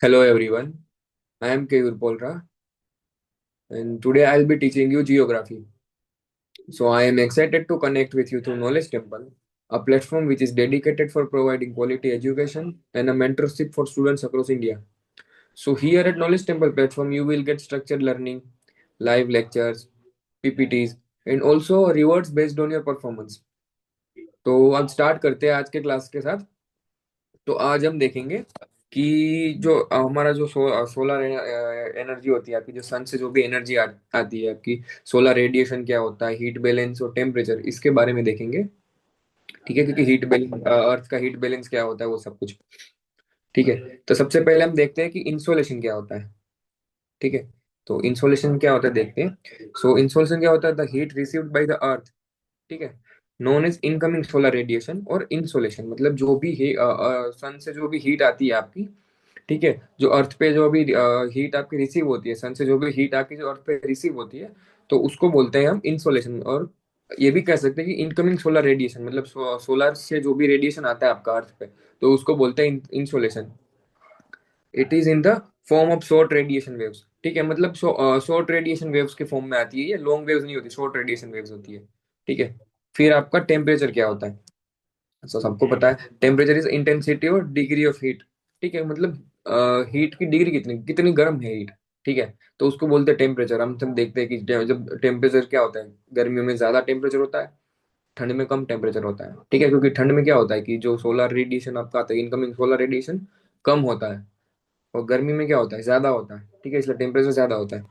Hello everyone, I am Keyur Polra and today I'll be teaching you geography. So I am excited to connect with you through Knowledge Temple, a platform which is dedicated for providing quality education and a mentorship for students across India. So here at Knowledge Temple platform you will get structured learning, live lectures, PPTs and also rewards based on your performance. तो अब start करते हैं आज के class के साथ। तो आज हम देखेंगे कि जो हमारा जो सोलर एनर्जी होती है आपकी, जो सन से जो भी एनर्जी आती है आपकी, सोलर रेडिएशन क्या होता है, हीट बैलेंस और टेम्परेचर, इसके बारे में देखेंगे। ठीक है, क्योंकि हीट बैलेंस, अर्थ का हीट बैलेंस क्या होता है वो सब कुछ। ठीक है, तो सबसे पहले हम देखते हैं कि इंसोलेशन क्या होता है। ठीक है, तो इंसोलेशन क्या होता है देखते हैं। सो इंसोलेशन क्या होता है, the heat received by the earth. ठीक है, known as incoming solar radiation. और इंसोलेशन मतलब जो भी सन से जो भी हीट आती है आपकी, ठीक है, जो अर्थ पे जो भी हीट आपकी रिसीव होती है, सन से जो भी हीट आपकी जो अर्थ पे रिसीव होती है, तो उसको बोलते हैं हम इंसोलेशन। और ये भी कह सकते हैं कि इनकमिंग सोलर रेडिएशन मतलब सोलर से जो भी रेडिएशन आता है आपका अर्थ पे, तो उसको बोलते हैं insolation. It is in the form of short radiation waves. ठीक है, मतलब शॉर्ट रेडिएशन वेव्स के फॉर्म में आती है, ये लॉन्ग वेव्स नहीं होती, शॉर्ट रेडिएशन वेव्स होती है। ठीक है, फिर आपका टेम्परेचर क्या होता है। तो सबको पता है टेम्परेचर इज इंटेंसिटी और डिग्री ऑफ हीट। ठीक है, मतलब हीट की डिग्री कितनी कितनी गर्म है हीट। ठीक है, तो उसको बोलते हैं टेम्परेचर। हम सब देखते हैं कि जब टेम्परेचर क्या होता है, गर्मियों में ज्यादा टेम्परेचर होता है, ठंड में कम टेम्परेचर होता है। ठीक है, क्योंकि ठंड में क्या होता है कि जो सोलर रेडिएशन आपका आता है, इनकमिंग सोलर रेडिएशन कम होता है, और गर्मी में क्या होता है, ज्यादा होता है। ठीक है, इसलिए टेम्परेचर ज्यादा होता है।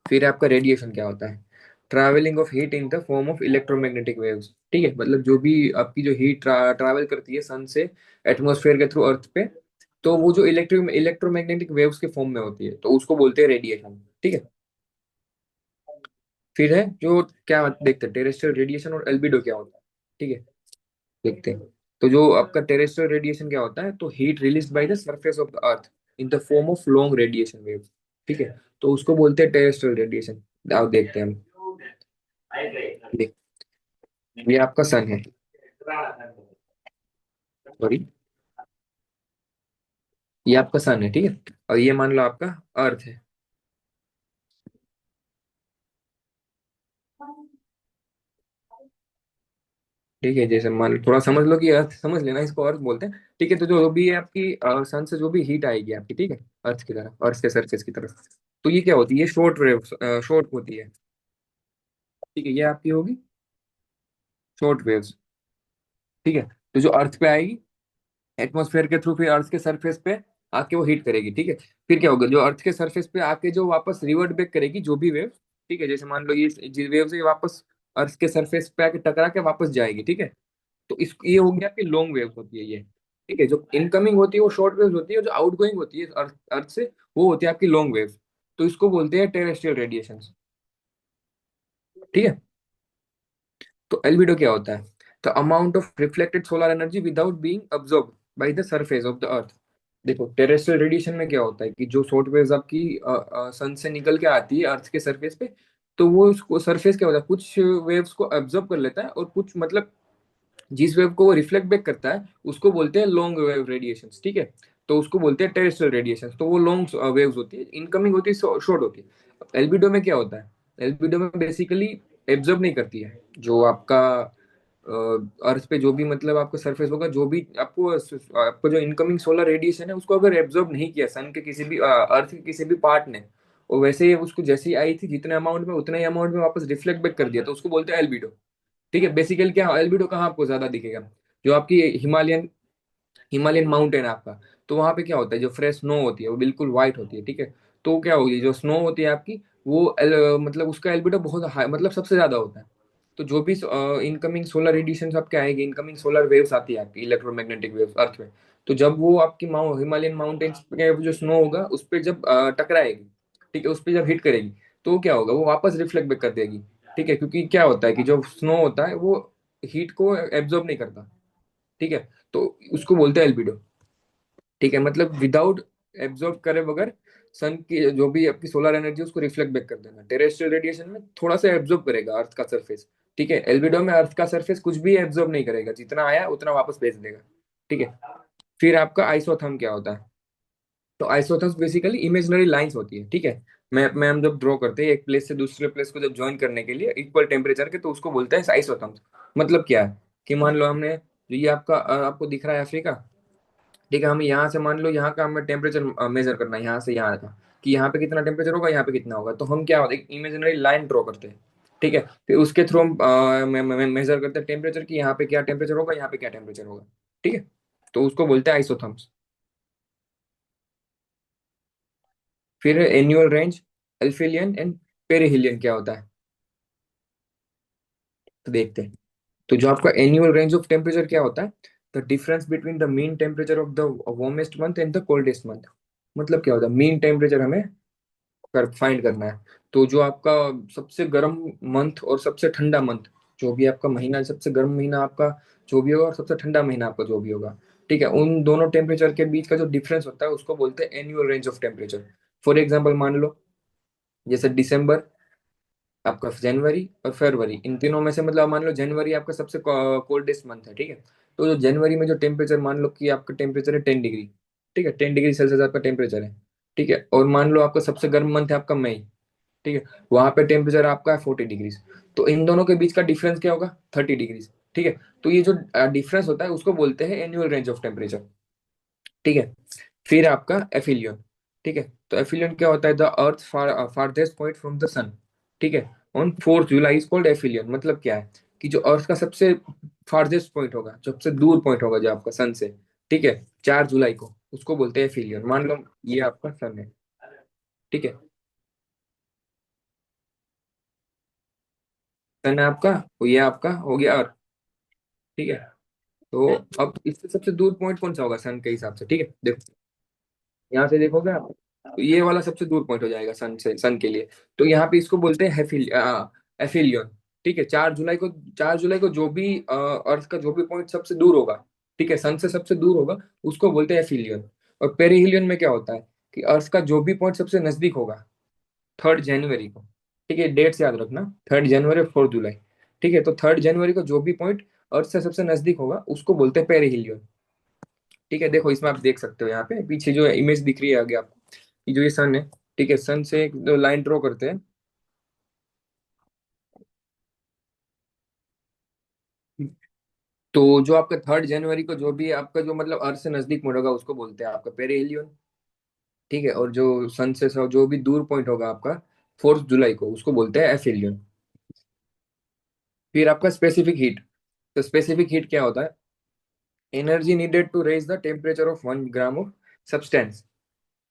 फिर आपका रेडिएशन क्या होता है, travelling of heat in the form of electromagnetic waves. ठीक है, मतलब जो भी आपकी जो हीट ट्रैवल करती है सन से एटमॉस्फेयर के थ्रू अर्थ पे, तो वो जो इलेक्ट्रोमैग्नेटिक वेव्स के फॉर्म में होती है, तो उसको बोलते हैं रेडिएशन। ठीक है, फिर है जो क्या देखते हैं, टेरेस्ट्रियल रेडिएशन और एल्बिडो क्या होता है। ठीक है, देखते हैं। तो जो आपका टेरेस्ट्रियल रेडिएशन क्या होता है, तो heat release by the surface of the earth in the form of long radiation waves. ठीक है, तो उसको बोलते हैं टेरेस्ट्रियल रेडिएशन। आप देखते हैं हम, देख, ये आपका सन है, सॉरी, ये आपका सन है। ठीक है, और ये मान लो आपका अर्थ है। ठीक है, जैसे मान लो, थोड़ा समझ लो कि अर्थ समझ लेना, इसको अर्थ बोलते हैं। ठीक है, तो जो भी है आपकी सन से जो भी हीट आएगी आपकी, ठीक है, अर्थ की तरफ, अर्थ के सरफेस की तरफ, तो ये क्या होती है, ये शॉर्ट वेव, शॉर्ट होती है। ठीक है, ये आपकी होगी शॉर्ट वेव्स। ठीक है, तो जो अर्थ पे आएगी एटमॉस्फेयर के थ्रू, फिर अर्थ के सरफेस पे आके वो हीट करेगी। ठीक है, फिर क्या होगा, जो अर्थ के सरफेस पे आके जो वापस रिवर्ट बैक करेगी जो भी वेव। ठीक है, जैसे मान लो ये वेव से वापस अर्थ के सरफेस पे आके टकरा के वापस जाएगी। ठीक है, तो इस ये हो गया कि लॉन्ग वेव होती है ये। ठीक है, जो इनकमिंग होती है वो शॉर्ट वेव होती है, जो आउट गोइंग होती है अर्थ अर्थ से, वो होती है आपकी लॉन्ग वेव। तो इसको बोलते हैं टेरेस्ट्रियल रेडिएशन। ठीक है, तो एल्बिडो क्या होता है, the amount of reflected solar energy without being absorb by the surface of the earth. देखो, टेरेस्ट्रियल रेडिएशन में क्या होता है कि जो शॉर्ट वेव्स आपकी सन से निकल के आती है अर्थ के सरफेस पे, तो वो उसको सरफेस क्या होता है, कुछ वेव्स को एब्जॉर्ब कर लेता है, और कुछ मतलब जिस वेव को वो रिफ्लेक्ट बैक करता है उसको बोलते हैं लॉन्ग वेव रेडिएशन। ठीक है, तो उसको बोलते हैं टेरेस्ट्रियल रेडिएशन। तो वो लॉन्ग वेव्स होती है, इनकमिंग होती है, शॉर्ट होती है। एल्बिडो में क्या होता है, एल्बिडो में बेसिकली एब्जॉर्ब नहीं करती है, जो आपका अर्थ पे जो भी मतलब आपका सरफेस होगा, जो भी आपको आपको जो इनकमिंग सोलर रेडिएशन है, उसको अगर एब्जॉर्ब नहीं किया सन के किसी भी अर्थ के किसी भी पार्ट ने, और वैसे ही उसको जैसे ही आई थी जितने अमाउंट में, उतने ही अमाउंट में वापस रिफ्लेक्ट बैक कर दिया, तो उसको बोलते हैं एल्बिडो। ठीक है, बेसिकली क्या एल्बिडो कहाँ आपको ज्यादा दिखेगा, जो आपकी हिमालयन हिमालयन माउंटेन है आपका, तो वहां पे क्या होता है, जो फ्रेश स्नो होती है वो बिल्कुल व्हाइट होती है। ठीक है, तो क्या होगी, जो स्नो होती है आपकी, वो मतलब उसका एल्बिडो बहुत हाई, मतलब सबसे ज्यादा होता है। तो जो भी इनकमिंग सोलर रेडिएशन आपके आएगी, इनकमिंग सोलर वेव्स आती है आपकी, इलेक्ट्रोमैग्नेटिक वेव्स अर्थ में, तो जब वो आपकी हिमालयन माउंटेन्स पे जो स्नो होगा उस पर जब टकराएगी, ठीक है, उस पर जब हिट करेगी, तो क्या होगा, वो वापस रिफ्लेक्ट बैक कर देगी। ठीक है, क्योंकि क्या होता है कि जो स्नो होता है वो हीट को एब्जॉर्ब नहीं करता। ठीक है, तो उसको बोलते हैं एल्बिडो। ठीक है, मतलब विदाउट एब्जॉर्ब करे बगैर सन की जो भी आपकी सोलर एनर्जी उसको रिफ्लेक्ट बैक कर देना। टेरेस्ट्रियल रेडिएशन में थोड़ा सा एब्जॉर्ब करेगा अर्थ का सरफेस। ठीक है, एल्बिडो में अर्थ का सरफेस कुछ भी एब्जॉर्ब नहीं करेगा, जितना आया उतना वापस भेज देगा। ठीक है, फिर आपका आइसोथर्म क्या होता है, तो आइसोथर्म्स बेसिकली इमेजिनरी लाइंस होती है, ठीक है। मैप में हम जब ड्रॉ करते हैं एक प्लेस से दूसरे प्लेस को जब ज्वाइन करने के लिए इक्वल टेम्परेचर के, तो उसको बोलते हैं आइसोथर्म्स। मतलब क्या है कि मान लो हमने, जो ये आपका आपको दिख रहा है अफ्रीका, ठीक है, हमें यहाँ से मान लो यहाँ का हमें टेम्परेचर मेजर करना है यहाँ से यहाँ का, कि यहाँ पे कितना टेम्परेचर होगा, यहाँ पे कितना होगा। तो हम क्या होता है, एक इमेजिनरी लाइन ड्रॉ करते हैं, ठीक है। फिर उसके थ्रू हम मेजर करते हैं टेम्परेचर की, यहाँ पे क्या टेम्परेचर होगा, यहाँ पे क्या टेम्परेचर होगा, ठीक है। तो उसको बोलते हैं आइसोथर्म्स। फिर एनुअल रेंज, एल्फिलियन एंड पेरिहिलियन क्या होता है, तो देखते हैं। तो जो आपका एनुअल रेंज ऑफ टेम्परेचर क्या होता है, the difference between the mean temperature of the warmest month and the coldest month. मतलब क्या होता है, मीन टेम्परेचर हमें कर फाइंड करना है। तो जो आपका सबसे गर्म मंथ और सबसे ठंडा मंथ, जो भी आपका महीना, सबसे गर्म महीना आपका जो भी होगा और सबसे ठंडा महीना आपका जो भी होगा, ठीक है, उन दोनों टेम्परेचर के बीच का जो डिफरेंस होता है उसको बोलते हैं annual range of temperature. For example मान लो, जैसे दिसंबर, आपका जनवरी और फरवरी, इन तीनों में से मतलब मान लो जनवरी आपका सबसे कोल्डेस्ट मंथ है, ठीक है। तो जो जनवरी में जो टेम्परेचर, मान लो कि आपका टेम्परेचर है 10 डिग्री, ठीक है, 10 डिग्री सेल्सियस आपका टेम्परेचर है, ठीक है। और मान लो आपका सबसे गर्म मंथ है आपका मई, ठीक है, वहां पे टेम्परेचर आपका है 40 डिग्रीज। तो इन दोनों के बीच का डिफरेंस क्या होगा, 30 डिग्रीज, ठीक है। तो ये जो डिफरेंस होता है उसको बोलते हैं एनुअल रेंज ऑफ टेम्परेचर, ठीक है। फिर आपका एफिलियन, ठीक है। तो एफिलियन क्या होता है, the earth farthest point from the sun, ठीक है, on 4 July is called aphelion. मतलब क्या है कि जो अर्थ का सबसे फारदेस्ट पॉइंट होगा, जो सबसे दूर पॉइंट होगा जो आपका सन से, ठीक है, 4 जुलाई को, उसको बोलते हैं एफिलियन। मान लो ये आपका सन है, ठीक है, सन है आपका, तो ये आपका हो गया अर्थ, ठीक है। तो अब इससे सबसे दूर पॉइंट कौन सा होगा सन के हिसाब से, ठीक है, देखो यहाँ से देखोगे आप, तो ये वाला सबसे दूर पॉइंट हो जाएगा सन से, सन के लिए। तो यहाँ पे इसको बोलते हैं एफिलियन, ठीक है। 4 जुलाई को, 4 जुलाई को जो भी अर्थ का जो भी पॉइंट सबसे दूर होगा, ठीक है, सन से सबसे दूर होगा, उसको बोलते हैं एफिलियन। और पेरिहिलियन में क्या होता है कि अर्थ का जो भी पॉइंट सबसे नजदीक होगा 3 जनवरी को, ठीक है, डेट्स याद रखना, 3 जनवरी और 4 जुलाई, ठीक है। तो 3 जनवरी को जो भी पॉइंट अर्थ से सबसे नजदीक होगा उसको बोलते हैं पेरिहिलियन, ठीक है। देखो इसमें आप देख सकते हो यहाँ पे पीछे जो इमेज दिख रही है आगे आपको, ये जो ये सन है, ठीक है, सन से एक लाइन ड्रॉ करते हैं। तो जो आपका 3 जनवरी को जो भी आपका जो मतलब अर्थ से नजदीक पॉइंट होगा उसको बोलते हैं आपका पेरिहिलियन, ठीक है। और जो सन से जो भी दूर पॉइंट होगा आपका 4 जुलाई को, उसको बोलते हैं एफिलियन। फिर आपका स्पेसिफिक हीट। तो स्पेसिफिक हीट क्या होता है, energy needed to raise the temperature of 1 gram of substance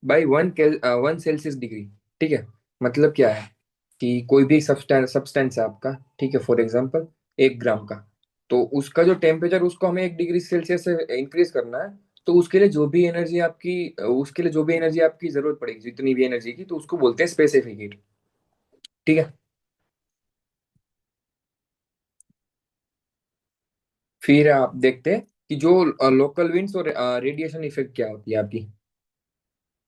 by 1 Celsius degree, ठीक है। मतलब क्या है कि कोई भी सब्सटेंस है आपका, ठीक है, फॉर एग्जांपल 1 ग्राम का, तो उसका जो टेम्परेचर उसको हमें 1 डिग्री सेल्सियस से इंक्रीज करना है। तो उसके लिए जो भी एनर्जी आपकी, उसके लिए जो भी एनर्जी आपकी जरूरत पड़ेगी, जितनी भी एनर्जी की, तो उसको बोलते हैं स्पेसिफिक हीट, ठीक है। फिर आप देखते हैं कि जो लोकल विंड्स और रेडिएशन इफेक्ट क्या होती है आपकी,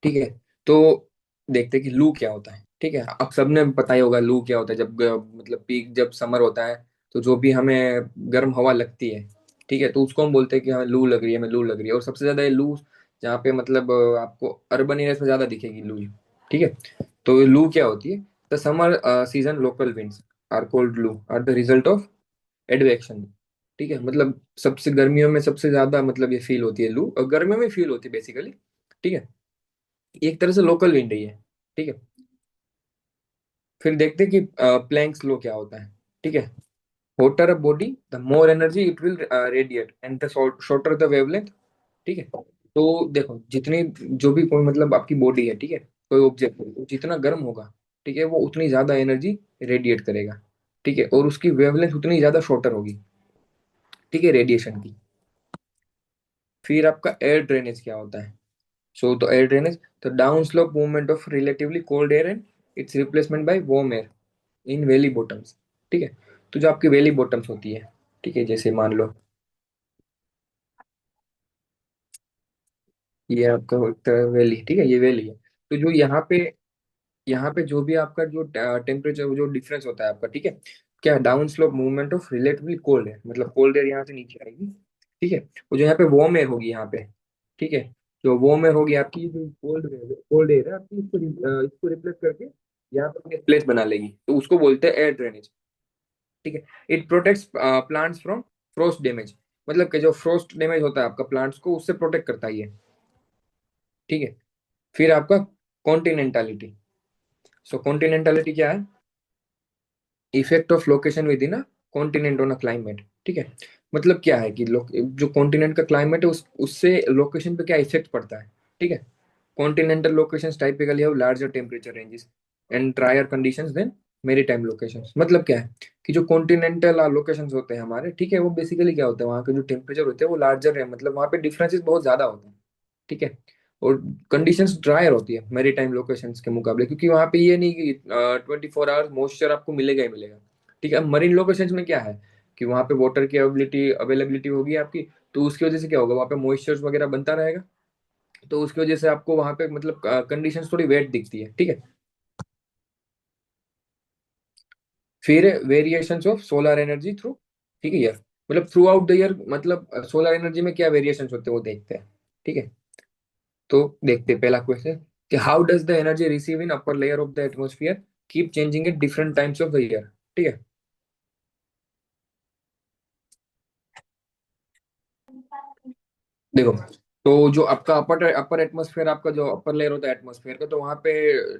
ठीक है। तो देखते हैं कि लू क्या होता है, ठीक है। अब सबने पता ही होगा लू क्या होता है, जब मतलब पीक जब समर होता है, तो जो भी हमें गर्म हवा लगती है, ठीक है, तो उसको हम बोलते हैं कि हमें लू लग रही है, हमें लू लग रही है। और सबसे ज्यादा ये लू जहाँ पे मतलब आपको अर्बन एरियाज में ज्यादा दिखेगी लू, ठीक है। तो लू क्या होती है, the summer season local winds are cold loo are the result of advection, ठीक है। मतलब सबसे गर्मियों में सबसे ज्यादा मतलब ये फील होती है लू, और गर्मियों में फील होती है बेसिकली, ठीक है। एक तरह से लोकल विंड है ये, ठीक है। फिर देखते हैं कि प्लैंक्स लॉ क्या होता है, ठीक है। Voter a body the more energy it will radiate and the shorter the wavelength, ठीक है। तो देखो जितनी, जो भी कोई मतलब आपकी बॉडी है, ठीक है, कोई ऑब्जेक्ट जितना गर्म होगा, ठीक है, वो उतनी ज्यादा एनर्जी रेडिएट करेगा, ठीक है। और उसकी वेवलेंथ उतनी ज्यादा शॉर्टर होगी, ठीक है, रेडिएशन की। फिर आपका एयर ड्रेनेज क्या होता है, सो तो air drainage, the down slope movement of relatively cold air and it's replacement bye warm air in valley bottoms, ठीक है। तो जो आपकी वैली बॉटम्स होती है, ठीक है, जैसे मान लो ये आपका होता है वैली, ठीक है, ये वैली है। तो जो यहाँ पे जो भी आपका जो टेम्परेचर जो डिफरेंस होता है आपका, ठीक है, क्या down slope movement of relatively cold है, मतलब कोल्ड एयर यहाँ से नीचे आएगी, ठीक है। वो जो यहाँ पे वार्म एयर होगी यहाँ पे, ठीक है, जो वार्मर होगी आपकी, जो कोल्ड एयर है आपकी, इसको रिप्लेस करके यहाँ पे अपने प्लेस बना लेगी, तो उसको बोलते हैं एयर ड्रेनेज। ठीक है। It protects plants from frost damage, मतलब कि जो फ्रोस्ट डैमेज होता है आपका प्लांट्स को, उससे प्रोटेक्ट करता है ये। ठीक है। फिर आपका कॉन्टिनेंटालिटी। सो कॉन्टिनेंटालिटी क्या है? Effect of location with in a continent on a climate. ठीक है। मतलब क्या है कि जो कॉन्टिनेंट का क्लाइमेट है उससे लोकेशन पे क्या इफेक्ट पड़ता है। ठीक है। Continental locations typically have larger temperature ranges and drier conditions than maritime locations. मतलब क्या है कि जो कॉन्टिनेंटल लोकेशंस होते हैं हमारे, ठीक है, वो बेसिकली क्या होता है, वहाँ के जो टेम्परेचर होते हैं वो लार्जर है, मतलब वहाँ पे डिफरेंसेस बहुत ज्यादा होते हैं। ठीक है। और कंडीशंस ड्रायर होती है मेरी टाइम लोकेशंस के मुकाबले, क्योंकि वहां पे ये नहीं कि 24 आवर्स मॉइस्चर आपको मिलेगा ही मिलेगा। ठीक है। मरीन लोकेशंस में क्या है कि वहां पे वाटर की अवेलेबिलिटी अवेलेबिलिटी होगी आपकी, तो उसकी वजह से क्या होगा, वहां पे मॉइस्चर वगैरह बनता रहेगा, तो उसकी वजह से आपको वहां पे मतलब कंडीशंस थोड़ी वेट दिखती है। ठीक है। फिर variations of solar energy through, ठीक है यार, मतलब थ्रू आउट द ईयर, मतलब सोलर एनर्जी में क्या वेरिएशंस होते हैं वो देखते हैं। ठीक है। तो देखते हैं पहला क्वेश्चन कि how does the energy receive in upper layer of the atmosphere keep changing at different times of the year. ठीक है। देखो, तो जो आपका अपर अपर एटमॉस्फेयर, आपका जो अपर लेयर होता है एटमॉस्फेयर का, तो वहां पे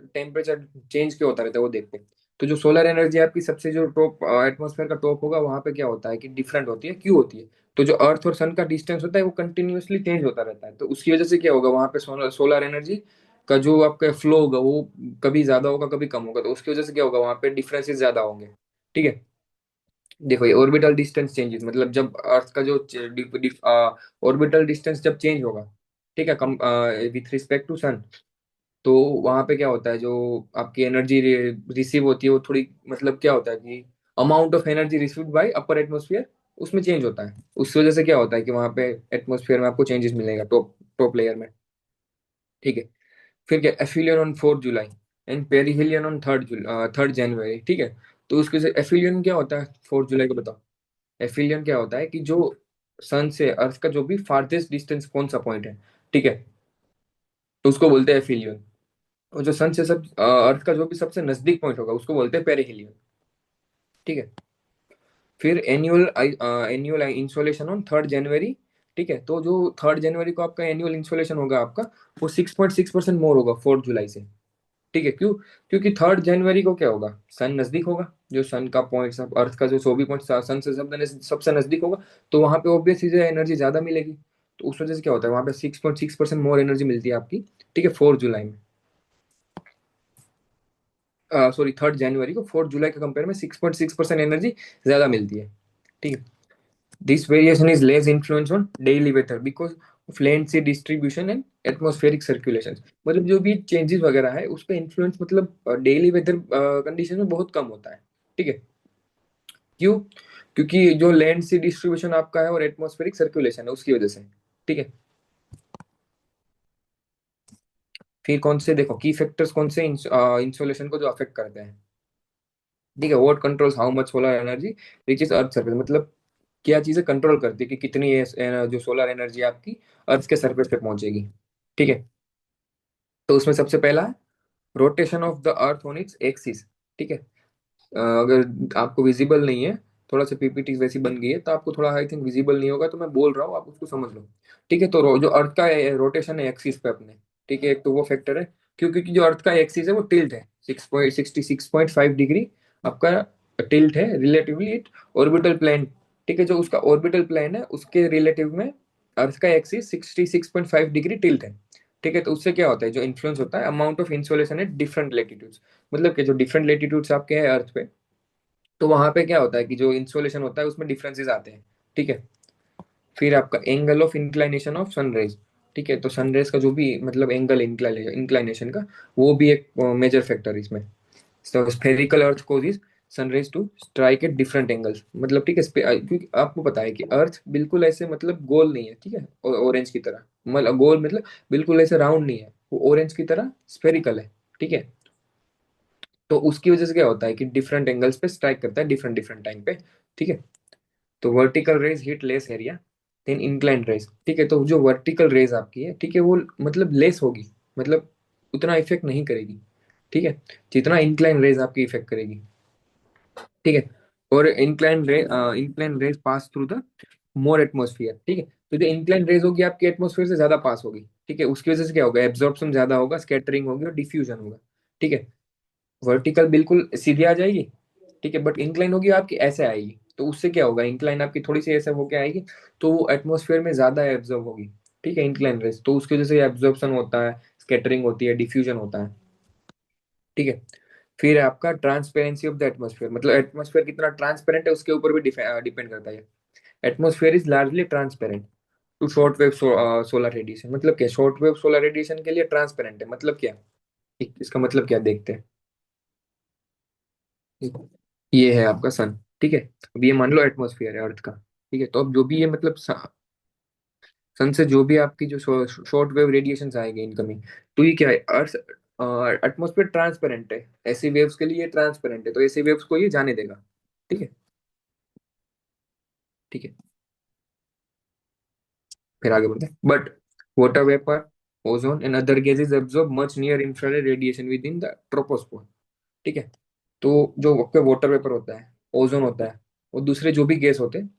टेम्परेचर चेंज क्यों होता रहता है वो देखते हैं। तो जो सोलर एनर्जी आपकी सबसे जो टॉप एटमॉस्फेयर का टॉप होगा, वहां पे क्या होता है कि डिफरेंट होती है, क्यों होती है, तो जो अर्थ और सन का डिस्टेंस होता है वो कंटिन्यूअसली चेंज होता रहता है, तो उसकी वजह से क्या होगा, वहां पे सोलर एनर्जी का जो आपका फ्लो होगा वो कभी ज्यादा होगा कभी कम होगा, तो उसकी वजह से क्या होगा, वहां पे डिफरेंसेस ज्यादा होंगे। ठीक है। देखो, ये ऑर्बिटल डिस्टेंस चेंजेस, मतलब जब अर्थ का जो ऑर्बिटल डिस्टेंस जब चेंज होगा, ठीक है, कम विथ रिस्पेक्ट टू सन, तो वहां पे क्या होता है, जो आपकी एनर्जी रिसीव होती है वो थोड़ी, मतलब क्या होता है कि amount of energy received by upper atmosphere उसमें चेंज होता है, उस वजह से क्या होता है कि वहां पे एटमोस्फियर में आपको चेंजेस मिलेगा टॉप टॉप लेयर में। ठीक है। फिर क्या, एफिलियन on 4 July and perihelion on 3 जनवरी। ठीक है। तो उसके से एफिलियन क्या होता है 4 जुलाई को बताओ। एफिलियन क्या होता है कि जो सन से अर्थ का जो भी फारदेस्ट डिस्टेंस कौन सा पॉइंट है, ठीक है, तो उसको बोलते हैं एफिलियन। और जो सन से अर्थ का जो भी सबसे नजदीक पॉइंट होगा उसको बोलते हैं पेरिहिलियन। ठीक है। फिर एनुअल इंसोलेशन ऑन 3 जनवरी। ठीक है। तो जो 3 जनवरी को आपका एनुअल इंसोलेशन होगा आपका, वो 6.6% मोर होगा 4 जुलाई से। ठीक है। क्यों? क्योंकि 3 जनवरी को क्या होगा, सन नजदीक होगा, जो सन का पॉइंट सब अर्थ का जो 24 पॉइंट सन से सबसे नजदीक होगा, तो वहां पे ऑब्वियसली जो एनर्जी ज्यादा मिलेगी, तो उस वजह से क्या होता है, वहां पे 6.6% मोर एनर्जी मिलती है आपकी। ठीक है। 4 जुलाई में, सॉरी 3 जनवरी को 4 जुलाई के कंपेयर में 6.6% एनर्जी ज्यादा मिलती है। ठीक है। This variation is less influence on daily weather because of land sea distribution and atmospheric circulation. मतलब जो भी चेंजेस वगैरह है उस पर इन्फ्लुएंस, मतलब डेली वेदर कंडीशन में बहुत कम होता है। ठीक है। क्यों? क्योंकि जो लैंड सी डिस्ट्रीब्यूशन आपका है और एटमॉस्फेरिक सर्कुलेशन है उसकी वजह से। ठीक है। फिर कौन से देखो की फैक्टर्स कौन से इंसोलेशन को जो अफेक्ट करते हैं। ठीक है। What controls how much solar energy reaches earth surface, मतलब क्या चीजें कंट्रोल करती है कि कितनी जो सोलर एनर्जी आपकी अर्थ के सरफेस पे पहुंचेगी। ठीक है। तो उसमें सबसे पहला है rotation of the earth on its axis. ठीक है। अगर आपको विजिबल नहीं है, थोड़ा सा पीपीटी वैसी बन गई है तो आपको थोड़ा आई थिंक विजिबल नहीं होगा, तो मैं बोल रहा हूँ आप उसको समझ लो। ठीक है। तो जो अर्थ का रोटेशन है एक्सिस पे अपने, ठीक है, एक तो वो फैक्टर है। क्योंकि जो अर्थ का एक्सिस है वो टिल्ट है 6.5 डिग्री आपका टिल्ट है रिलेटिवली इट ऑर्बिटल प्लेन। ठीक है। जो उसका ऑर्बिटल प्लेन है उसके रिलेटिव में अर्थ का एक्सिस 66.5 डिग्री टिल्ट है। ठीक है। तो उससे क्या होता है, जो इन्फ्लुएंस होता है amount of insolation at different latitudes, मतलब कि जो डिफरेंट लेटीट्यूड्स आपके हैं अर्थ पे, तो वहां पे क्या होता है कि जो इंसोलेशन होता है उसमें डिफरेंसेस आते हैं। ठीक है। फिर आपका angle of inclination of sunrise. ठीक है। तो सनराइज का जो भी मतलब एंगल इंक्लाइनेशन का, वो भी एक मेजर फैक्टर है इसमें। so spherical earth causes sunrays to strike at different angles, मतलब ठीक है, क्योंकि आपको पता है कि अर्थ बिल्कुल ऐसे मतलब गोल नहीं है, ठीक है, ऑरेंज की तरह, मतलब गोल मतलब बिल्कुल ऐसे राउंड नहीं है, वो ऑरेंज की तरह स्फेरिकल है। ठीक है। तो उसकी वजह से क्या होता है कि डिफरेंट एंगल्स पे स्ट्राइक करता है डिफरेंट डिफरेंट टाइम पे। ठीक है। तो vertical rays hit less area, than incline rays, ठीक है। तो जो वर्टिकल रेज आपकी है, ठीक है, वो मतलब लेस होगी, मतलब उतना इफेक्ट नहीं करेगी, ठीक है, जितना इंक्लाइन रेज आपकी इफेक्ट करेगी, ठीक है। और incline rays pass through the more atmosphere, ठीक है। तो जो इंक्लाइन रेज होगी आपकी एटमोस्फियर से ज्यादा पास होगी, ठीक है, उसकी वजह से क्या होगा, एब्जॉर्प्शन ज्यादा होगा, स्कैटरिंग होगी और डिफ्यूजन होगा, ठीक है। वर्टिकल बिल्कुल सीधी आ जाएगी, ठीक है, बट इंक्लाइन होगी आपकी ऐसे आएगी, तो उससे क्या होगा, इंक्लाइन आपकी थोड़ी सी ऐसे होके आएगी, तो वो एटमोस्फेयर में ज्यादा एब्जॉर्ब होगी, ठीक है, इंक्लाइन रेज, तो उसकी वजह से एब्जॉर्प्शन होता है, स्कैटरिंग होती है, डिफ्यूजन होता है, ठीक है। फिर है आपका ट्रांसपेरेंसी ऑफ द एटमोस्फेयर, मतलब एटमोस्फेयर कितना ट्रांसपेरेंट है उसके ऊपर भी डिपेंड करता है। Atmosphere is largely transparent to short wave solar radiation, मतलब क्या, शॉर्ट वेव सोलर रेडिएशन के लिए ट्रांसपेरेंट है, मतलब क्या, इसका मतलब क्या देखते हैं। ये है आपका सन, ठीक है। अब ये मान लो एटमोस्फियर है अर्थ का, ठीक है। तो अब जो भी ये मतलब सन से जो भी आपकी जो शॉर्ट वेव रेडिएशन आएंगे इनकमिंग, तो ये क्या है, अर्थ एटमोस्फेयर ट्रांसपेरेंट है, ऐसी वेव्स के लिए ट्रांसपेरेंट है, तो ऐसी वेव्स को ये जाने देगा, ठीक है, ठीक है। फिर आगे बढ़ते हैं, but water vapour, ozone and other gases absorb much near infrared radiation with in the troposphere, ठीक है। तो जो आपका वाटर वेपर होता है, ओजोन होता है, और दूसरे जो भी गैस होते हैं,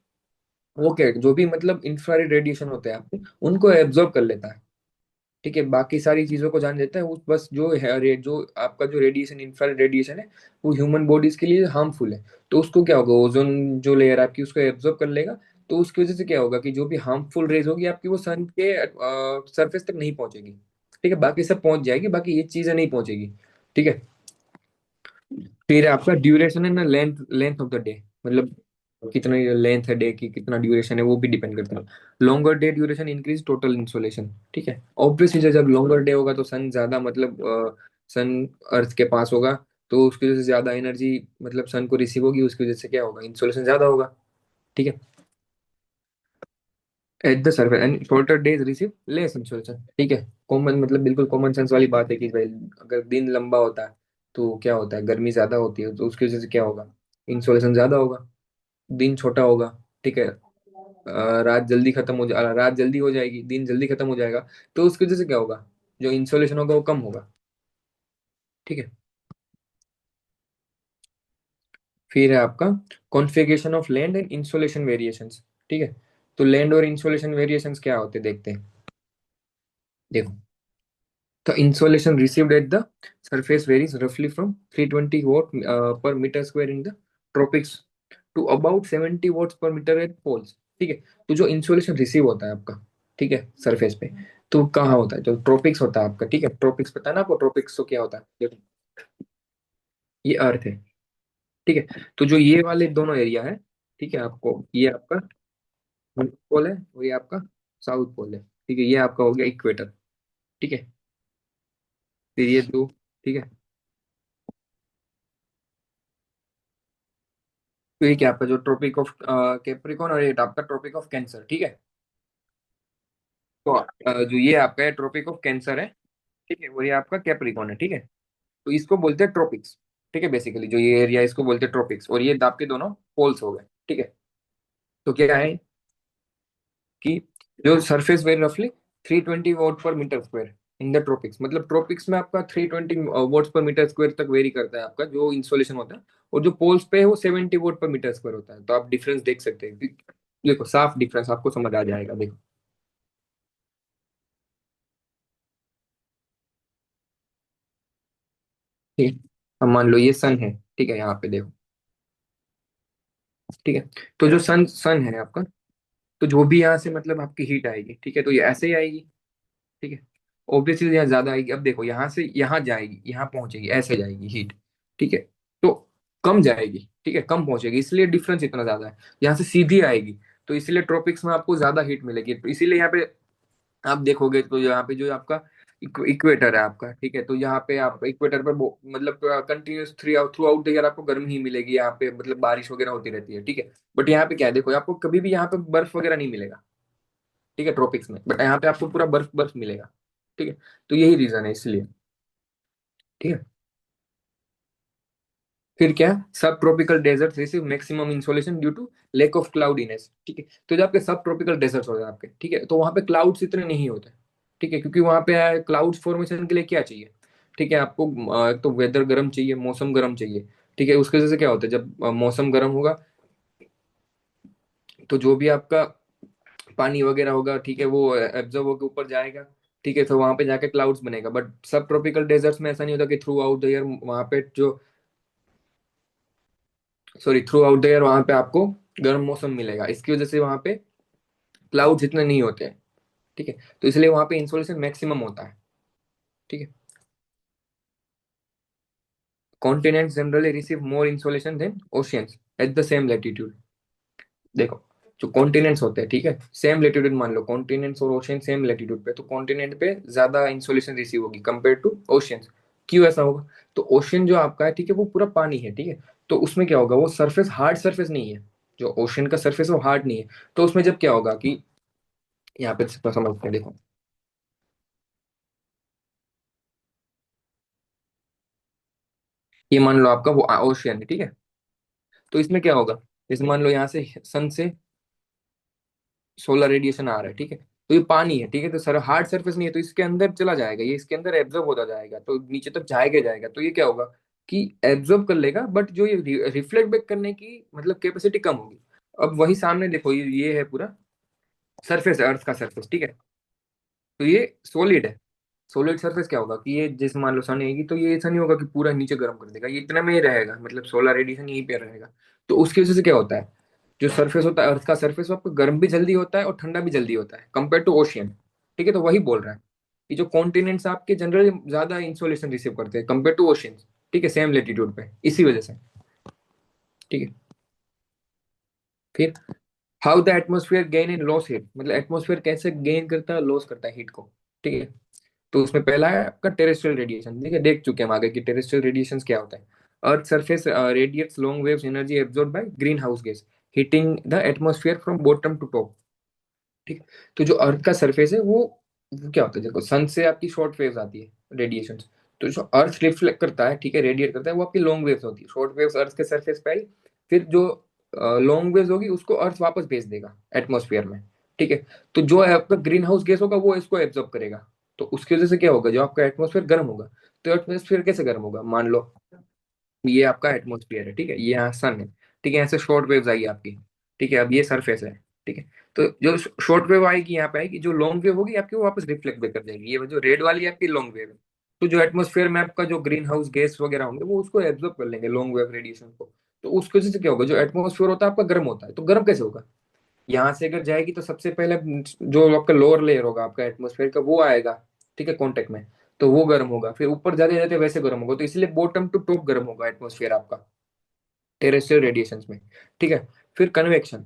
वो क्या है, जो भी मतलब इंफ्रारेड रेडिएशन होते हैं आपके, उनको एब्जॉर्ब कर लेता है, ठीक है, बाकी सारी चीजों को जान देता है वो, बस जो है जो आपका जो रेडिएशन, इंफ्रारेड रेडिएशन है, वो ह्यूमन बॉडीज के लिए हार्मफुल है, तो उसको क्या होगा, ओजोन जो लेयर आपकी उसको एब्जॉर्ब कर लेगा, तो उसकी वजह से क्या होगा कि जो भी हार्मफुल रेज होगी आपकी, वो सन के सरफेस तक नहीं पहुंचेगी, ठीक है, बाकी सब पहुंच जाएगी, बाकी ये चीजें नहीं पहुंचेगी, ठीक है। फिर आपका ड्यूरेशन है ना, length length of the day, मतलब कितना लेंथ है डे की, कितना ड्यूरेशन है, वो भी डिपेंड करता है। Longer day duration increase total insolation, ठीक है। ऑब्वियसली जब लॉन्गर डे होगा तो सन ज्यादा मतलब सन अर्थ के पास होगा, तो उसकी वजह से ज्यादा एनर्जी मतलब सन को रिसीव होगी, उसकी वजह से क्या होगा, इंसोलेशन ज्यादा होगा, ठीक है। At the surface and shorter days receive less insolation, ठीक है। कॉमन मतलब बिल्कुल कॉमन सेंस वाली बात है कि भाई अगर दिन लंबा होता है तो क्या होता है, गर्मी ज्यादा होती है, तो उसकी वजह से क्या होगा, इंसोलेशन ज्यादा होगा। दिन छोटा होगा, ठीक है, रात जल्दी हो जाएगी, दिन जल्दी खत्म हो जाएगा, तो उसकी वजह से क्या होगा, जो इंसोलेशन होगा वो कम होगा, ठीक है। फिर है आपका configuration of land and insolation variations, ठीक है। तो लैंड और इंसोलेशन वेरिएशंस क्या होते हैं देखते हैं, देखो। The insolation received at the surface varies roughly from 320 watt per meter square in the tropics to about 70 watts per meter at poles, ठीक है। तो जो इंसोलेशन रिसीव होता है आपका, ठीक है, सरफेस पे, तो कहाँ होता है, जो ट्रॉपिक्स होता है आपका, ठीक है, ट्रॉपिक्स पता है ना आपको, ट्रॉपिक्स तो क्या होता है, देखो, ये अर्थ है, ठीक है। तो जो ये वाले दोनों एरिया है, ठीक है, आपको ये आपका नॉर्थ पोल है और ये आपका साउथ पोल है, ठीक है, ये आपका हो गया इक्वेटर, ठीक है। फिर ये दो, ठीक है। तो ये क्या आपका जो ट्रॉपिक ऑफ कैप्रिकॉन और ये आपका ट्रॉपिक ऑफ कैंसर, ठीक है। तो जो ये आपका है ट्रॉपिक ऑफ कैंसर है, ठीक है, वो ये आपका कैप्रिकॉन है, ठीक है। तो इसको बोलते हैं ट्रॉपिक्स, ठीक है, बेसिकली जो ये एरिया इसको बोलते हैं ट्रॉपिक्स, और ये आपके दोनों पोल्स हो गए, ठीक है। तो क्या है कि जो सरफेस वेयर रफली 320 watt per metre square in the tropics, मतलब ट्रॉपिक्स में आपका 320 वॉट्स पर मीटर स्क्वायर तक वेरी करता है आपका जो इंसोलेशन होता है, और जो पोल्स पे है वो 70 वॉट पर मीटर स्क्वायर होता है, तो आप डिफरेंस देख सकते हैं देखो, साफ डिफरेंस आपको समझ आ जाएगा, देखो, ठीक है। अब मान लो ये सन है, ठीक है, यहाँ पे देखो, ठीक है। तो जो सन सन है आपका, तो जो भी यहाँ से मतलब आपकी हीट आएगी, ठीक है, तो ये ऐसे ही आएगी, ठीक है। ऑब्वियसली यहाँ ज्यादा आएगी, अब देखो यहाँ से यहाँ जाएगी, यहाँ पहुंचेगी, ऐसे जाएगी हीट, ठीक है। तो कम जाएगी, ठीक है, कम पहुंचेगी, इसलिए डिफरेंस इतना ज्यादा है। यहाँ से सीधी आएगी, तो इसलिए ट्रॉपिक्स में आपको ज्यादा हीट मिलेगी, तो इसीलिए यहाँ पे आप देखोगे तो यहाँ पे जो आपका इक्वेटर है आपका, ठीक है, तो यहाँ पे आप इक्वेटर पर मतलब continuous through out the year आपको गर्मी ही मिलेगी, यहाँ पे मतलब बारिश वगैरह होती रहती है, ठीक है। बट यहाँ पे क्या है, देखो आपको कभी भी यहाँ पे बर्फ वगैरह नहीं मिलेगा, ठीक है, ट्रॉपिक्स में, बट यहाँ पे आपको पूरा बर्फ बर्फ मिलेगा, ठीक है। तो यही रीजन है इसलिए, ठीक है। फिर क्या, subtropical desert receive maximum insolation due to lack of cloudiness, ठीक है। तो जो आपके सब ट्रॉपिकल डेजर्ट होते हैं आपके, ठीक है, तो वहां पे क्लाउड्स इतने नहीं होते, ठीक है, क्योंकि वहां पे क्लाउड्स फॉर्मेशन के लिए क्या चाहिए, ठीक है, आपको एक तो वेदर गर्म चाहिए, मौसम गर्म चाहिए, ठीक है। उसकी वजह से क्या होता है, जब मौसम गर्म होगा तो जो भी आपका पानी वगैरह होगा, ठीक है, वो एब्जॉर्ब होकर ऊपर जाएगा, ठीक है, तो वहां पे जाके क्लाउड्स बनेगा। बट सब ट्रॉपिकल डेजर्ट्स में ऐसा नहीं होता कि थ्रू आउट द ईयर वहां पे जो, sorry, through out the year वहां पे आपको गर्म मौसम मिलेगा, इसकी वजह से वहां पे क्लाउड्स इतने नहीं होते हैं, ठीक है। तो इसलिए वहां पे इंसोलेशन मैक्सिमम होता है, ठीक है। Continents generally receive more insolation than oceans at the same latitude. देखो, जो कॉन्टिनेंट्स होते हैं, ठीक है, सेम लेटीट्यूड मान लो, कॉन्टिनेंट्स और ओशियन सेम लेटीट्यूड पे, तो कॉन्टिनेंट पे ज्यादा इंसोलेशन रिसीव होगी कंपेयर टू ओशियंस। क्यों ऐसा होगा, तो ओशियन जो आपका है, ठीक है, वो पूरा पानी है, ठीक है, तो उसमें क्या होगा, वो सरफेस हार्ड सरफेस नहीं है, जो ओशियन का सरफेस है वो हार्ड नहीं है। तो उसमें जब क्या होगा कि, यहाँ पे समझते हैं, देखो, ये मान लो आपका वो ओशियन है, ठीक है, तो इसमें क्या होगा, जैसे मान लो यहाँ से सन से सोलर रेडिएशन आ रहा है, ठीक है, तो ये पानी है, ठीक है, तो सर हार्ड सरफेस नहीं है, तो इसके अंदर चला जाएगा, ये इसके अंदर एब्जॉर्ब होता जाएगा, तो नीचे तक जाएगा जाएगा, तो ये क्या होगा कि एब्जॉर्ब कर लेगा, बट जो ये रिफ्लेक्ट बैक करने की मतलब कैपेसिटी कम होगी। अब वही सामने देखो, ये है पूरा सरफेस है, अर्थ का सरफेस, ठीक है, तो ये सॉलिड है। सॉलिड सरफेस क्या होगा कि ये जैसे मान लो सन आएगी, तो ये ऐसा नहीं होगा कि पूरा नीचे गर्म कर देगा, ये इतना में ही रहेगा, मतलब सोलर रेडिएशन यहीं पे रहेगा। तो उसकी वजह से क्या होता है, जो सरफेस होता है अर्थ का सरफेस, वो आपको गर्म भी जल्दी होता है और ठंडा भी जल्दी होता है कंपेयर टू ओशियन, ठीक है। तो वही बोल रहा है कि जो कॉन्टिनेंट्स आपके जनरली ज्यादा इंसोलेशन रिसीव करते हैं कंपेयर टू ओशियन, ठीक है, सेम लेटीट्यूड पे, इसी वजह से, ठीक है। फिर how the atmosphere gain in loss heat, मतलब एटमोसफियर कैसे गेन करता है, लॉस करता है हीट को, ठीक है। तो उसमें पहला है आपका टेरेस्ट्रियल रेडिएशन, ठीक है, देख चुके हैं हम आगे कि टेरेस्ट्रियल रेडिएशन क्या होता है। Earth surface radiates long waves energy absorb by greenhouse gas heating the atmosphere from bottom to top, ठीक है। तो जो अर्थ का सरफेस है वो क्या होता है, देखो, सन से आपकी शॉर्ट वेव्स आती है, रेडिएशन, तो जो अर्थ रिफ्लेक्ट करता है, ठीक है, रेडिएट करता है, वो आपकी लॉन्ग वेव्स होती है। शॉर्ट वेव्स अर्थ के सरफेस पे आई, फिर जो लॉन्ग वेव्स होगी उसको अर्थ वापस भेज देगा एटमोसफियर में, ठीक है। तो जो है आपका ग्रीन हाउस गैस होगा वो इसको एब्जॉर्ब करेगा, तो उसकी वजह से क्या होगा, जो आपका एटमोसफियर गर्म होगा। तो एटमोसफियर कैसे गर्म होगा, मान लो ये आपका एटमोसफियर है, ठीक है, ये यहाँ सन है, ठीक है, यहाँ से शॉर्ट वेव्स आई आपकी, ठीक है, अब ये सरफेस है, ठीक है। तो जो शॉर्ट वेव आएगी यहाँ पे आएगी, जो लॉन्ग वेव होगी आपकी वो वापस रिफ्लेक्ट बैक कर जाएगी, ये जो रेड वाली है आपकी लॉन्ग वेव है। तो जो एटमोसफियर में आपका जो ग्रीन हाउस गैस वगैरह होंगे वो उसको एब्जॉर्ब कर लेंगे लॉन्ग वेव रेडिएशन को। तो उसकी वजह से क्या होगा, जो एटमोसफियर होता है आपका गर्म होता है, तो गर्म कैसे होगा, यहाँ से अगर जाएगी तो सबसे पहले जो आपका लोअर लेयर होगा आपका एटमोसफेयर का वो आएगा, ठीक है, कांटेक्ट में, तो वो गर्म होगा, फिर ऊपर जाते जाते वैसे गर्म होगा, तो इसलिए बॉटम टू टॉप गर्म होगा एटमोसफियर आपका टेरेस्ट्रियल रेडिएशंस में, ठीक है। फिर convection,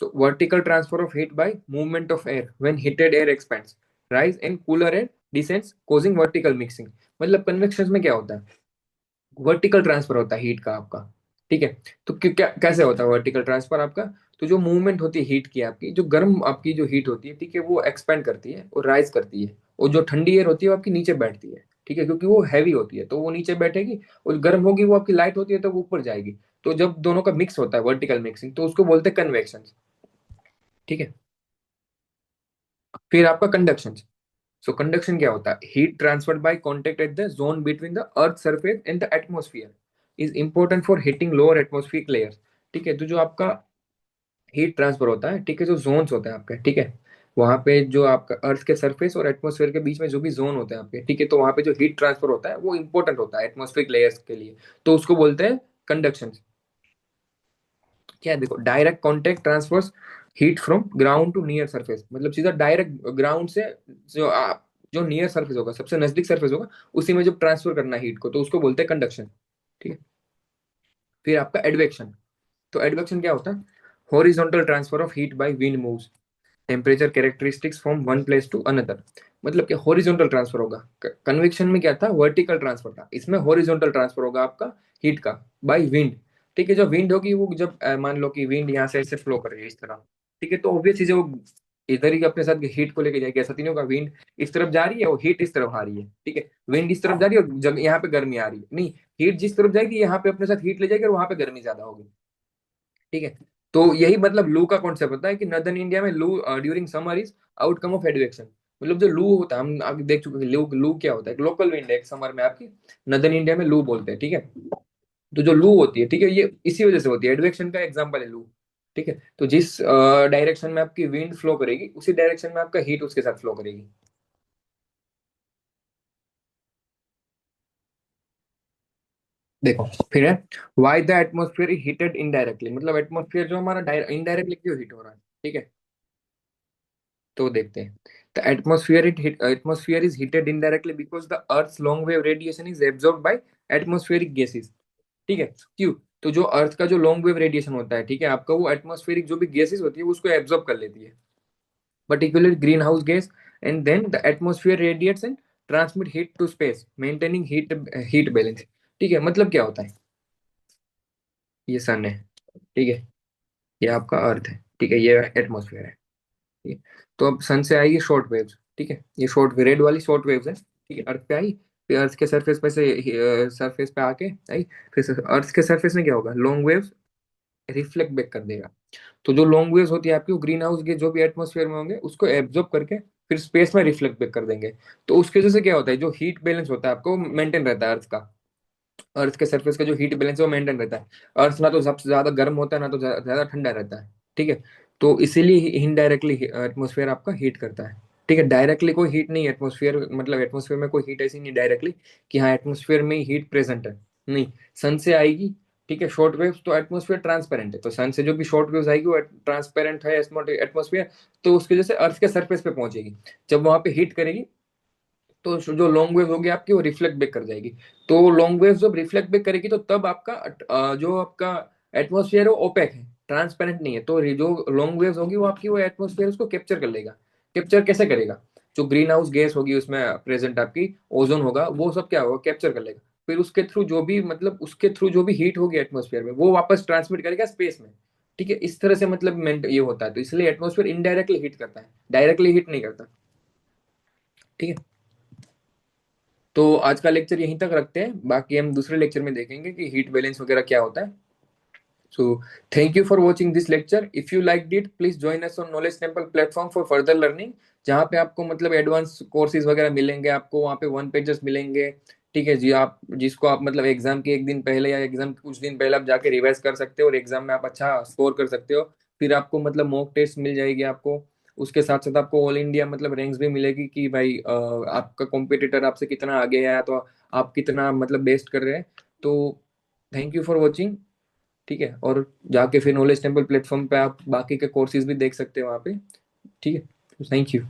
so vertical transfer of heat bye movement of air when heated air expends rise and cooler air descends causing vertical mixing. मतलब कन्वेक्शन में क्या होता है, वर्टिकल ट्रांसफर होता है हीट का आपका, ठीक है। तो क्या कैसे होता है वर्टिकल ट्रांसफर आपका, तो जो मूवमेंट होती है हीट की आपकी, जो गर्म आपकी जो हीट होती है, ठीक है, वो एक्सपेंड करती है और राइज करती है, और जो ठंडी एयर होती है वो आपकी नीचे बैठती है, ठीक है, क्योंकि वो हैवी होती है तो वो नीचे बैठेगी, और गर्म होगी वो आपकी लाइट होती है तो वो ऊपर जाएगी। तो जब दोनों का मिक्स होता है वर्टिकल मिक्सिंग, तो उसको बोलते हैं कन्वेक्शन, ठीक है। फिर आपका कंडक्शन, सो कंडक्शन क्या होता है, heat transferred by contact at the zone between the earth surface and the atmosphere is important for heating lower atmospheric layers, ठीक है। तो जो आपका हीट ट्रांसफर होता है, ठीक है, जो जोन्स होते हैं आपके, ठीक है, वहां पे जो आपका अर्थ के सरफेस और एटमॉस्फेयर के बीच में जो भी जोन होते हैं आपके, ठीक है, तो वहां पे जो हीट ट्रांसफर होता है वो इंपॉर्टेंट होता है एटमॉस्फेरिक लेयर्स के लिए, तो उसको बोलते हैं कंडक्शन। क्या है, देखो, direct contact transfers heat from ground to near surface, मतलब सीधा डायरेक्ट ग्राउंड से जो जो नियर सरफेस होगा, सबसे नजदीक सरफेस होगा, उसी में जब ट्रांसफर करना है हीट को, तो उसको बोलते हैं कंडक्शन, ठीक है। फिर आपका एडवेक्शन, तो एडवेक्शन क्या होता है, horizontal transfer of heat by wind moves temperature characteristics from one place to another. मतलब कि हॉरिजॉन्टल ट्रांसफर होगा, कन्वेक्शन में क्या था, वर्टिकल ट्रांसफर था, इसमें हॉरिजॉन्टल ट्रांसफर होगा आपका हीट का बाय विंड, ठीक है। जो विंड होगी वो जब मान लो कि विंड यहाँ से ऐसे फ्लो कर रही है इस तरह, ठीक है, तो ऑब्वियस चीज है वो इधर ही अपने साथ हीट को लेके जाएगी, ऐसा तो नहीं होगा विंड इस तरफ जा रही है और हीट इस तरफ आ रही है, ठीक है, विंड इस तरफ जा रही है और जब यहाँ पे गर्मी आ रही है, नहीं, हीट जिस तरफ जाएगी यहाँ पे अपने साथ हीट ले जाएगी और वहां पे गर्मी ज्यादा होगी। ठीक है। तो यही मतलब लू का कॉन्सेप्ट होता है कि नदर्न इंडिया में लू during summer is outcome of advection. मतलब जो लू होता है, हम आगे देख चुके हैं लू लू क्या होता है, लोकल विंड है समर में आपकी, नदर्न इंडिया में लू बोलते हैं। ठीक है। तो जो लू होती है, ठीक है, ये इसी वजह से होती है, एडवेक्शन का एग्जांपल है लू। ठीक है। तो जिस डायरेक्शन में आपकी विंड फ्लो करेगी उसी डायरेक्शन में आपका हीट उसके साथ फ्लो करेगी। देखो फिर है, why the atmosphere is heated indirectly, मतलब एटमोस्फियर जो हमारा इनडायरेक्टली क्यों हीट हो रहा है। ठीक है। तो देखते हैं। The atmosphere is heated indirectly because the earth's long wave radiation is absorbed by atmospheric gases. ठीक है। क्यों? तो जो अर्थ का जो लॉन्ग वेव रेडिएशन होता है, ठीक है, आपका वो एटमोस्फेरिक जो भी गैसेस होती है वो उसको एब्जॉर्ब कर लेती है, particularly greenhouse gas, and then the atmosphere radiates and transmit heat to space, maintaining heat balance। ठीक है। मतलब क्या होता है, ये सन है, ठीक है, ये आपका अर्थ है, ठीक है, ये एटमोस्फेयर है। ठीक है। तो अब सन से आएगी शॉर्ट वेव्स। ठीक है। ये शॉर्ट रेड वाली शॉर्ट वेव्स है। ठीक है। अर्थ पे आई, फिर अर्थ के सरफेस पे से सरफेस पे आके आई, फिर अर्थ के सरफेस में क्या होगा, लॉन्ग वेव्स रिफ्लेक्ट बैक कर देगा। तो जो लॉन्ग वेव्स होती है आपकी, वो ग्रीन हाउस के जो भी एटमोस्फेयर में होंगे उसको एब्जॉर्ब करके फिर स्पेस में रिफ्लेक्ट बैक कर देंगे। तो उसकी वजह से क्या होता है, जो हीट बैलेंस होता है आपको मेंटेन रहता है अर्थ का। अर्थ के सरफेस का जो हीट बैलेंस है वो मेंटेन रहता है। अर्थ ना तो सबसे ज्यादा गर्म होता है ना तो ज्यादा ठंडा रहता है। ठीक है। तो इसीलिए इनडायरेक्टली एटमोस्फेयर आपका हीट करता है। ठीक है। डायरेक्टली कोई हीट नहीं, एटमोस्फेयर मतलब एटमोस्फेयर में कोई हीट ऐसी नहीं डायरेक्टली कि हाँ एटमोस्फेयर में हीट प्रेजेंट है, नहीं। सन से आएगी, ठीक है, शॉर्ट वेव्स, तो एटमोस्फेयर ट्रांसपेरेंट है, तो सन से जो भी शॉर्ट वेव्स आएगी वो ट्रांसपेरेंट है एटमोस्फेयर। तो उसकी वजह से अर्थ के सरफेस पे पहुंचेगी, जब वहां पे हीट करेगी तो जो लॉन्ग वेव होगी आपकी वो रिफ्लेक्ट बैक कर जाएगी। तो लॉन्ग वेव जब रिफ्लेक्ट बैक करेगी तो तब आपका जो आपका एटमोस्फेयर है वो ओपेक है, ट्रांसपेरेंट नहीं है। तो जो लॉन्ग वेव्स होगी वो आपकी वो एटमोस्फेयर उसको कैप्चर कर लेगा। कैप्चर कैसे करेगा, जो ग्रीन हाउस गैस होगी उसमें प्रेजेंट आपकी, ओजोन होगा, वो सब क्या होगा, कैप्चर कर लेगा। फिर उसके थ्रू जो भी मतलब उसके थ्रू जो भी हीट होगी एटमोस्फेयर में वो वापस ट्रांसमिट करेगा स्पेस में। ठीक है। इस तरह से मतलब ये होता है, तो इसलिए एटमोस्फेयर इनडायरेक्टली हीट करता है, डायरेक्टली हीट नहीं करता। ठीक है। तो आज का लेक्चर यहीं तक रखते हैं, बाकी हम दूसरे लेक्चर में देखेंगे कि हीट बैलेंस वगैरह क्या होता है। So thank you for watching this lecture. If you like it please join us on knowledge temple platform for further learning, जहाँ पे आपको मतलब एडवांस कोर्सेज वगैरह मिलेंगे, आपको वहाँ पे वन पेजेस मिलेंगे। ठीक है जी, आप जिसको आप मतलब एग्जाम के एक दिन पहले या एग्जाम के कुछ दिन पहले आप जाके रिवाइज कर सकते हो और एग्जाम में आप अच्छा स्कोर कर सकते हो। फिर आपको मतलब मॉक टेस्ट मिल जाएगी आपको, उसके साथ साथ आपको ऑल इंडिया मतलब रैंक्स भी मिलेगी कि भाई आपका कॉम्पिटिटर आपसे कितना आगे है, तो आप कितना मतलब बेस्ट कर रहे हैं। तो थैंक यू फॉर वॉचिंग। ठीक है। और जाके फिर नॉलेज टेम्पल प्लेटफॉर्म पे आप बाकी के कोर्सेज भी देख सकते हो वहाँ पे। ठीक है। Thank you.